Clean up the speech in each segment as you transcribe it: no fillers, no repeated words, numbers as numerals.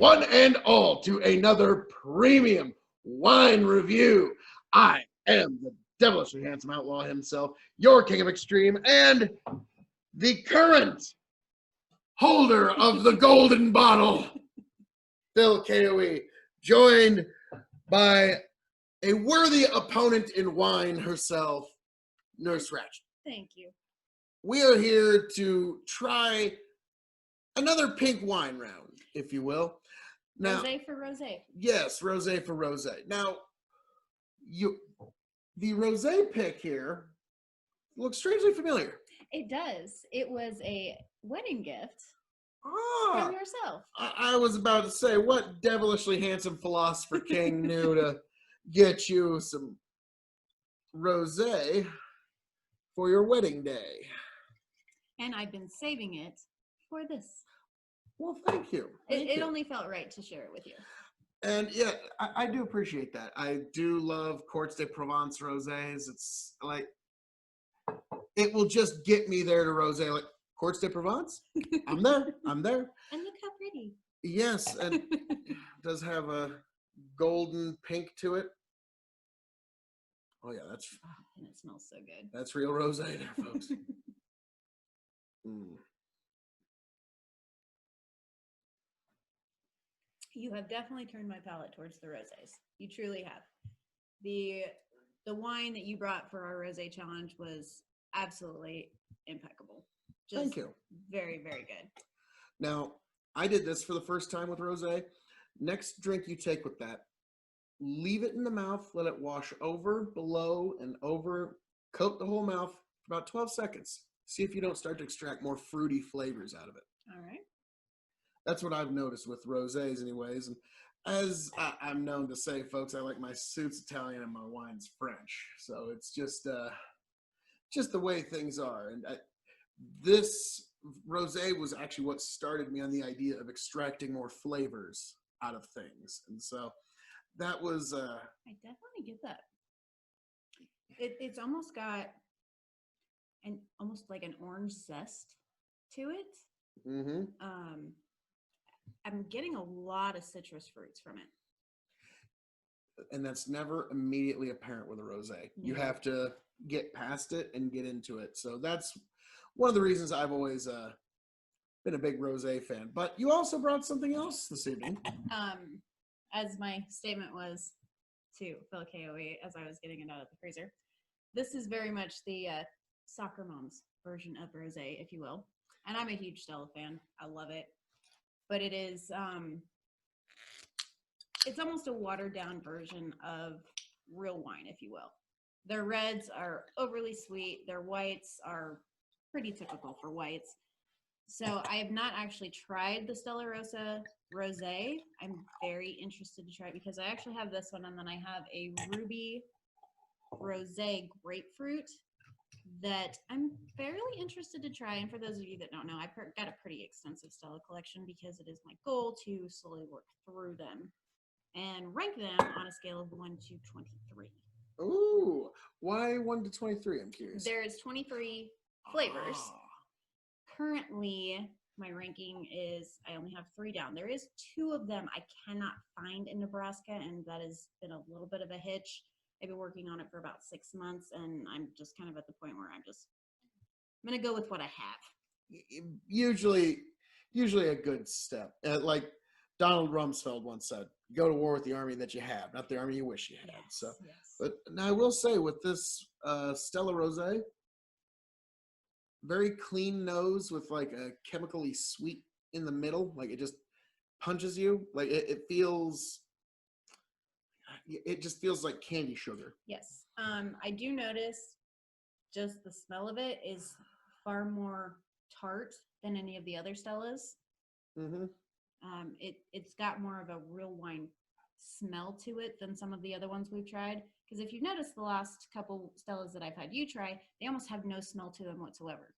one and all, to another premium wine review. I am the devilishly handsome outlaw himself, your king of extreme, and the current holder of the golden bottle, Phil K.O.E., joined by a worthy opponent in wine herself, Nurse Ratched. Thank you. We are here to try another pink wine round, if you will. Now, Rosé for rosé. Yes, rosé for rosé. Now, the rosé pick here looks strangely familiar. It does. It was a wedding gift Ah, from yourself. I was about to say, what devilishly handsome philosopher king knew to get you some rosé for your wedding day? And I've been saving it for this. Well, thank you. It only felt right to share it with you. And yeah, I do appreciate that. I do love Cotes de Provence rosés. It's like, it will just get me there to rosé. Like, Cotes de Provence? I'm there. I'm there. And look how pretty. Yes, and it does have a golden pink to it. Oh yeah, that's... and it smells so good. That's real rosé there, folks. You have definitely turned my palate towards the rosés. You truly have. The wine that you brought for our rosé challenge was absolutely impeccable. Just Thank you. Very, very good. Now, I did this for the first time with rosé. Next drink you take with that, leave it in the mouth, let it wash over, below, and over, coat the whole mouth for about 12 seconds. See if you don't start to extract more fruity flavors out of it. All right. That's what I've noticed with rosés anyways. And as I'm known to say, folks, I like my suits Italian and my wines French. So it's just the way things are. And this rosé was actually what started me on the idea of extracting more flavors out of things. And so that was... I definitely get that. It's almost got almost like an orange zest to it. Mm-hmm. I'm getting a lot of citrus fruits from it. And that's never immediately apparent with a rosé. You have to get past it and get into it. So that's one of the reasons I've always been a big rosé fan. But you also brought something else this evening. As my statement was to Phil K.O.E. as I was getting it out of the freezer, this is very much the soccer mom's version of rosé, if you will. And I'm a huge Stella fan. I love it. But it is, it's almost a watered down version of real wine, if you will. Their reds are overly sweet. Their whites are pretty typical for whites. So I have not actually tried the Stella Rosa rosé. I'm very interested to try it because I actually have this one, and then I have a ruby rosé grapefruit that I'm fairly interested to try. And for those of you that don't know, I've got a pretty extensive Stella collection because it is my goal to slowly work through them and rank them on a scale of 1 to 23. Ooh, why 1 to 23? I'm curious. There's 23 flavors. Currently, my ranking is I only have 3 down. There is 2 of them I cannot find in Nebraska, and that has been a little bit of a hitch. I've been working on it for about 6 months, and I'm just kind of at the point where I'm going to go with what I have. Usually a good step. Like Donald Rumsfeld once said, go to war with the army that you have, not the army you wish you had. Yes, so, yes. But now I will say with this Stella Rosa, very clean nose with like a chemically sweet in the middle. Like it just punches you. Like it just feels like candy sugar. Yes. I do notice just the smell of it is far more tart than any of the other Stellas. Mm-hmm. It's got more of a real wine smell to it than some of the other ones we've tried. Because if you've noticed the last couple Stellas that I've had you try, they almost have no smell to them whatsoever.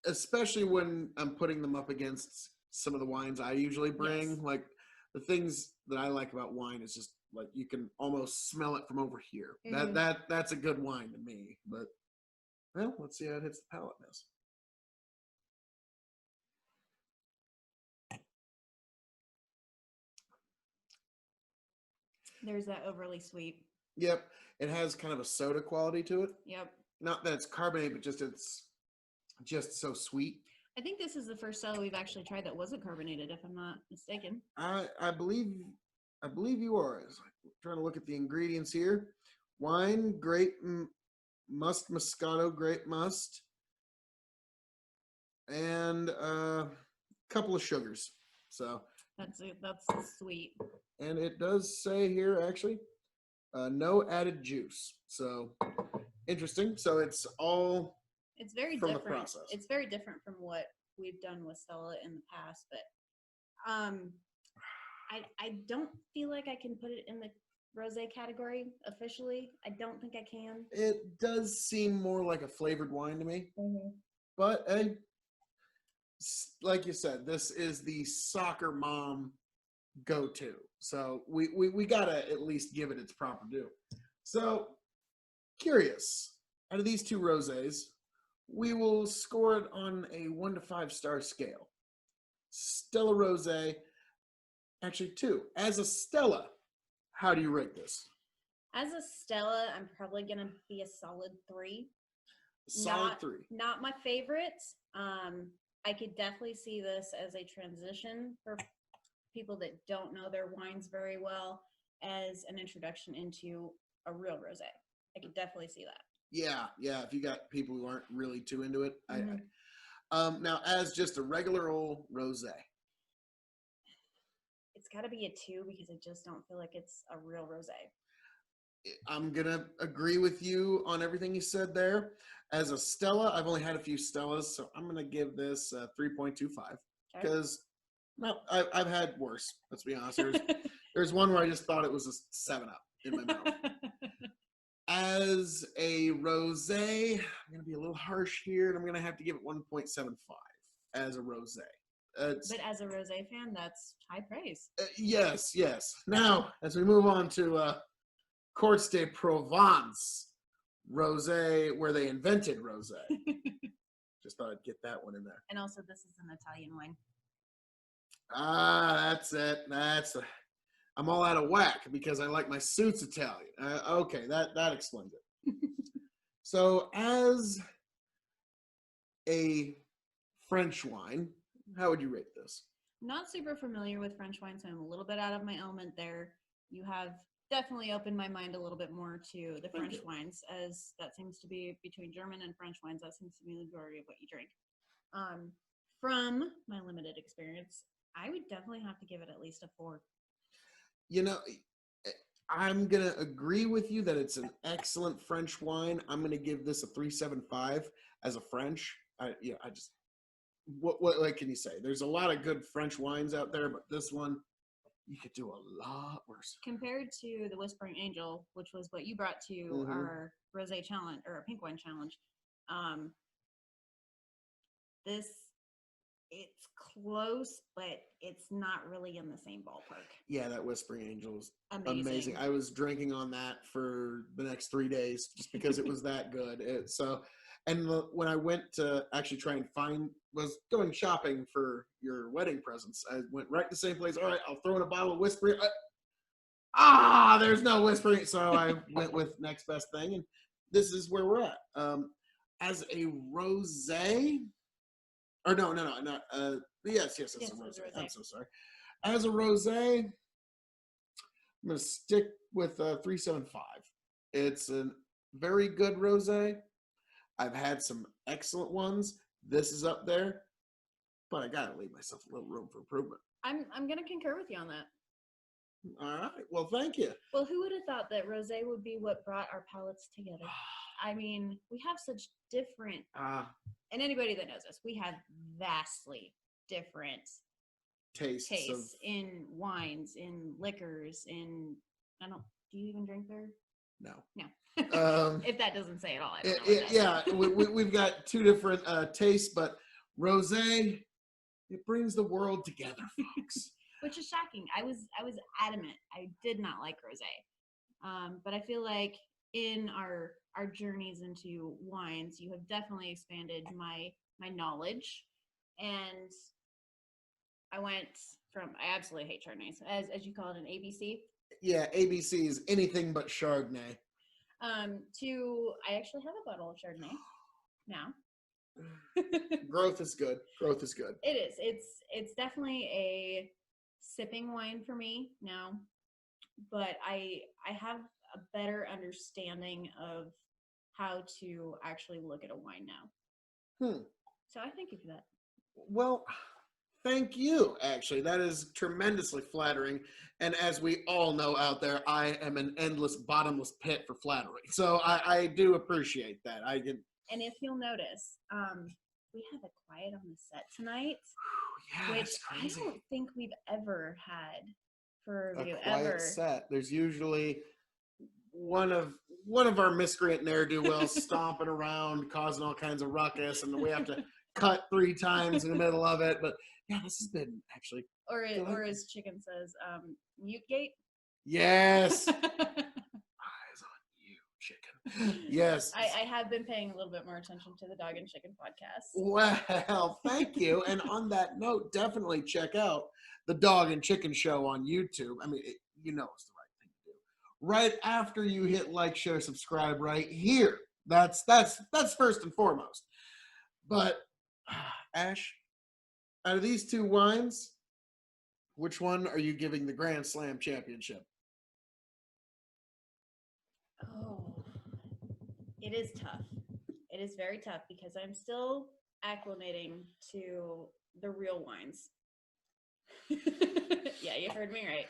Especially when I'm putting them up against some of the wines I usually bring. Yes. Like the things that I like about wine is just like you can almost smell it from over here. Mm-hmm. That's a good wine to me. But well, let's see how it hits the palate, miss. There's that overly sweet. Yep. It has kind of a soda quality to it. Yep. Not that it's carbonated, but just it's just so sweet. I think this is the first Stella we've actually tried that wasn't carbonated, if I'm not mistaken. I believe you are. I'm trying to look at the ingredients here. Wine, grape must, Moscato grape must, and a couple of sugars. So That's it. That's sweet. and it does say here actually no added juice. So interesting. So it's all It's very from the different. process. It's very different from what we've done with Stella in the past, but I don't feel like I can put it in the rosé category officially. I don't think I can. It does seem more like a flavored wine to me. Mm-hmm. But like you said, this is the soccer mom go-to. So we gotta at least give it its proper due. So curious, out of these two rosés, we will score it on a 1 to 5 star scale. Stella Rosé, actually 2. As a Stella, how do you rate this? As a Stella, I'm probably gonna be a solid 3. Solid 3. Not my favorite. I could definitely see this as a transition for people that don't know their wines very well, as an introduction into a real rosé. I could definitely see that. Yeah. If you got people who aren't really too into it, Mm-hmm. now as just a regular old rosé, It's got to be a 2 because I just don't feel like it's a real rosé. I'm gonna agree with you on everything you said there. As a Stella, I've only had a few Stellas, so I'm gonna give this 3.25 because I've had worse. Let's be honest. There's one where I just thought it was a 7-Up in my mouth. As a rosé, I'm gonna be a little harsh here, and I'm gonna have to give it 1.75 as a rosé. But as a rosé fan, that's high praise. Yes. Now, as we move on to Cotes de Provence rosé, where they invented rosé. Just thought I'd get that one in there. And also, this is an Italian wine. That's it. I'm all out of whack because I like my suits Italian. Okay, that explains it. So, as a French wine, how would you rate this? Not super familiar with French wine, so I'm a little bit out of my element there. You have definitely opened my mind a little bit more to the French wines, as that seems to be between German and French wines. That seems to be the majority of what you drink. From my limited experience, I would definitely have to give it at least a 4. You know, I'm gonna agree with you that it's an excellent French wine. I'm gonna give this a 3.75 as a French. What can you say? There's a lot of good French wines out there, but this one you could do a lot worse. Compared to the Whispering Angel, which was what you brought to our rosé challenge or a pink wine challenge, it's close, but it's not really in the same ballpark. Yeah, that Whispering Angel is amazing. I was drinking on that for the next 3 days just because it was that good. When I went to actually try and was going shopping for your wedding presents, I went right to the same place. All right, I'll throw in a bottle of Whispering. There's no Whispering. So I went with next best thing, and this is where we're at. As a rosé, or no, not. Yes, it's a rosé. I'm so sorry. As a rosé, I'm gonna stick with 3.75. It's a very good rosé. I've had some excellent ones. This is up there, but I gotta leave myself a little room for improvement. I'm gonna concur with you on that. All right. Well, thank you. Well, who would have thought that rosé would be what brought our palates together? I mean, we have such different, and anybody that knows us, we have vastly different tastes in wines, in liquors, do you even drink beer? No. If that doesn't say it all, I don't know. We've got two different tastes, but rosé, it brings the world together, folks. Which is shocking. I was adamant. I did not like rosé, but I feel like in our journeys into wines, you have definitely expanded my knowledge, and I went from I absolutely hate Chardonnays, as you call it, an ABC. Yeah, ABC is anything but Chardonnay. I actually have a bottle of Chardonnay now. Growth is good. Growth is good. It is. It's definitely a sipping wine for me now, but I have a better understanding of how to actually look at a wine now. So I thank you for that. Well, thank you, actually. That is tremendously flattering. And as we all know out there, I am an endless, bottomless pit for flattery. So I do appreciate that. I can. And if you'll notice, we have a quiet on the set tonight, Yeah, which that's crazy. I don't think we've ever had for a review. A quiet ever. set. There's usually one of our miscreant ne'er-do-wells stomping around, causing all kinds of ruckus, and we have to cut 3 times in the middle of it. But yeah, this has been actually. Or as Chicken says, mute gate. Yes. Eyes on you, Chicken. Yes. I have been paying a little bit more attention to the Dog and Chicken podcast. Well, thank you. And on that note, definitely check out the Dog and Chicken Show on YouTube. I mean, you know it's the right thing to do. Right after you hit like, share, subscribe, right here. That's first and foremost. But Ash, out of these 2 wines, which one are you giving the Grand Slam championship? Oh, it is tough. It is very tough because I'm still acclimating to the real wines. Yeah, you heard me right.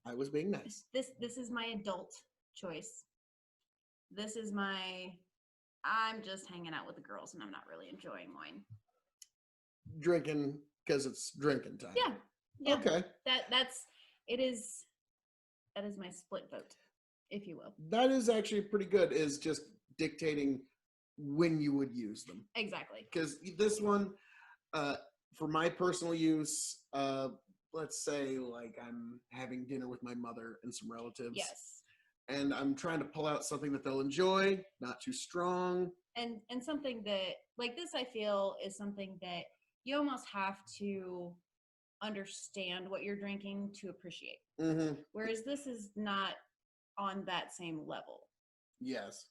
I was being nice. This is my adult choice. This is my I'm just hanging out with the girls and I'm not really enjoying wine. Drinking because it's drinking time. Yeah. Okay. That is my split vote, if you will. That is actually pretty good, is just dictating when you would use them. Exactly. Because this one, for my personal use, let's say like I'm having dinner with my mother and some relatives. Yes. And I'm trying to pull out something that they'll enjoy, not too strong. And something that, like this, I feel is something that you almost have to understand what you're drinking to appreciate. Mm-hmm. Whereas this is not on that same level. Yes.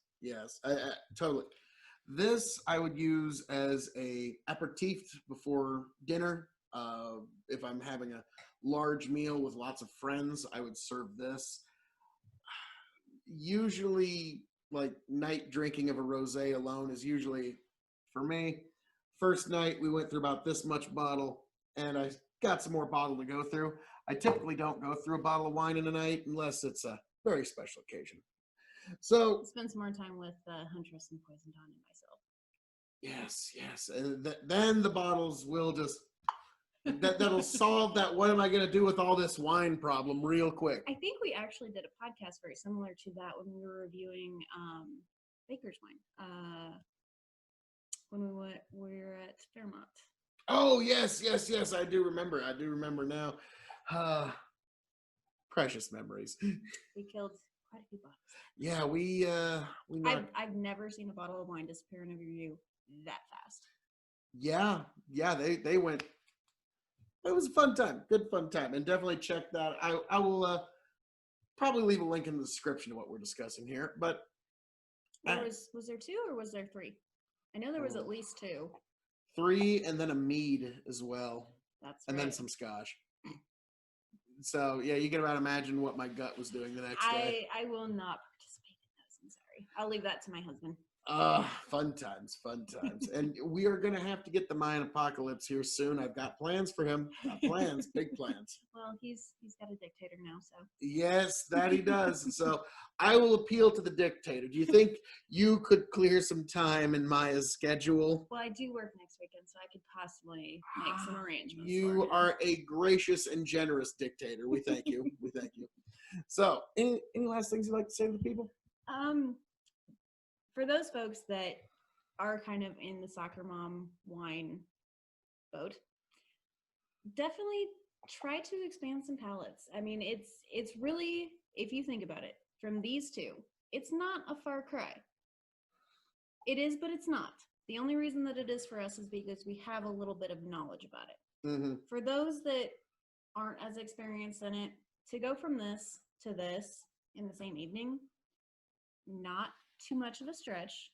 I totally. This I would use as a aperitif before dinner. If I'm having a large meal with lots of friends, I would serve this. Usually, like night drinking of a rosé alone is usually, for me, first night we went through about this much bottle, and I got some more bottle to go through. I typically don't go through a bottle of wine in a night unless it's a very special occasion. So spend some more time with Huntress and Poison Dawn and yes, myself. and then the bottles will just that'll solve that. What am I going to do with all this wine problem real quick? I think we actually did a podcast very similar to that when we were reviewing Baker's wine. When we were at Fairmont. Oh yes, I do remember now. Precious memories. We killed quite a few bottles. Yeah, we I've never seen a bottle of wine disappear in a review that fast. Yeah, they went. It was a fun time, good fun time, and definitely check that. I will probably leave a link in the description of what we're discussing here. But was there 2 or was there 3? I know there was at least 2. 3, and then a mead as well. That's and right. Then some scotch. So yeah, you can about imagine what my gut was doing the next day. I will not participate in those. I'm sorry. I'll leave that to my husband. Fun times. And we are going to have to get the Mayan apocalypse here soon. I've got plans for him. Big plans. Well, he's got a dictator now, so. Yes, that he does. So I will appeal to the dictator. Do you think you could clear some time in Maya's schedule? Well, I do work next weekend, so I could possibly make some arrangements. You are a gracious and generous dictator. We thank you. So, any last things you'd like to say to the people? For those folks that are kind of in the soccer mom wine boat, definitely try to expand some palettes. I mean, it's really, if you think about it, from these 2, it's not a far cry. It is, but it's not. The only reason that it is for us is because we have a little bit of knowledge about it. Mm-hmm. For those that aren't as experienced in it, to go from this to this in the same evening, not too much of a stretch,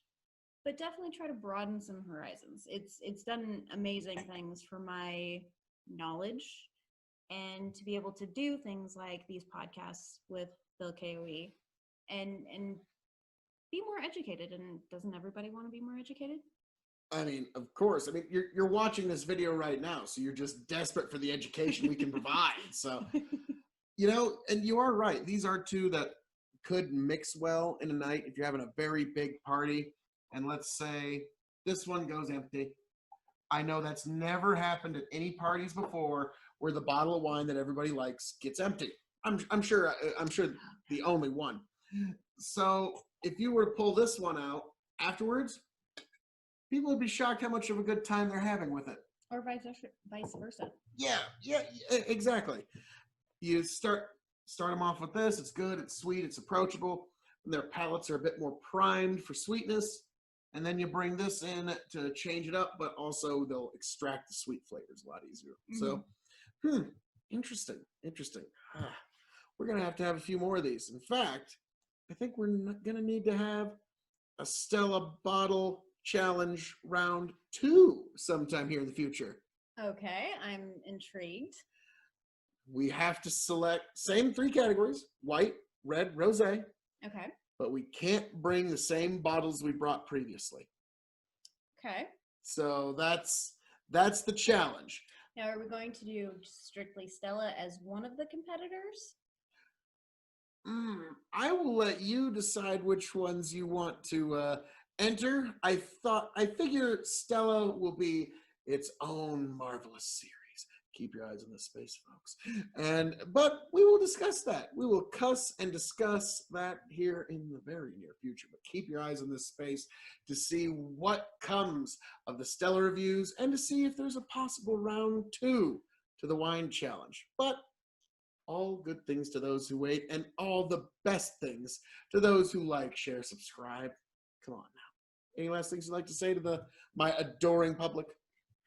but definitely try to broaden some horizons. It's done amazing things for my knowledge, and to be able to do things like these podcasts with Bill K.O.E. and be more educated. And doesn't everybody want to be more educated? I mean, of course. I mean, you're watching this video right now, so you're just desperate for the education we can provide. So, you know, and you are right. These are two that could mix well in a night if you're having a very big party. And let's say this one goes empty. I know that's never happened at any parties before, where the bottle of wine that everybody likes gets empty. I'm sure the only one. So if you were to pull this one out afterwards, people would be shocked how much of a good time they're having with it. Or vice versa. Yeah, exactly. You start them off with this. It's good. It's sweet. It's approachable. And their palates are a bit more primed for sweetness. And then you bring this in to change it up, but also they'll extract the sweet flavors a lot easier. Mm-hmm. So, interesting. We're going to have a few more of these. In fact, I think we're going to need to have a Stella bottle challenge round 2 sometime here in the future. Okay, I'm intrigued. We have to select same 3 categories: white, red, rosé. Okay. But we can't bring the same bottles we brought previously. Okay. So that's the challenge. Now, are we going to do strictly Stella as one of the competitors? I will let you decide which ones you want to enter. I figure Stella will be its own marvelous series. Keep your eyes on this space, folks. But we will discuss that. We will cuss and discuss that here in the very near future. But keep your eyes on this space to see what comes of the Stella reviews and to see if there's a possible round 2 to the wine challenge. But all good things to those who wait, and all the best things to those who like, share, subscribe. Come on now. Any last things you'd like to say to my adoring public?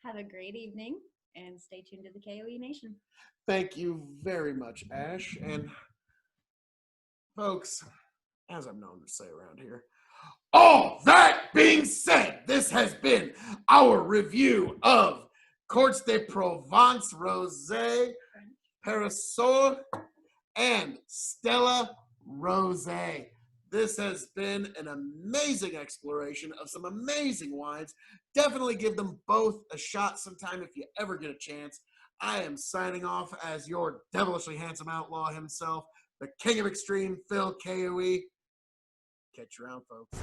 Have a great evening, and stay tuned to the K.O.E. Nation. Thank you very much, Ash. And folks, as I'm known to say around here, all that being said, this has been our review of Cotes de Provence Rosé, Parasol, and Stella Rosa. This has been an amazing exploration of some amazing wines. Definitely give them both a shot sometime if you ever get a chance. I am signing off as your devilishly handsome outlaw himself, the King of Extreme, Phil K.O.E. Catch you around, folks.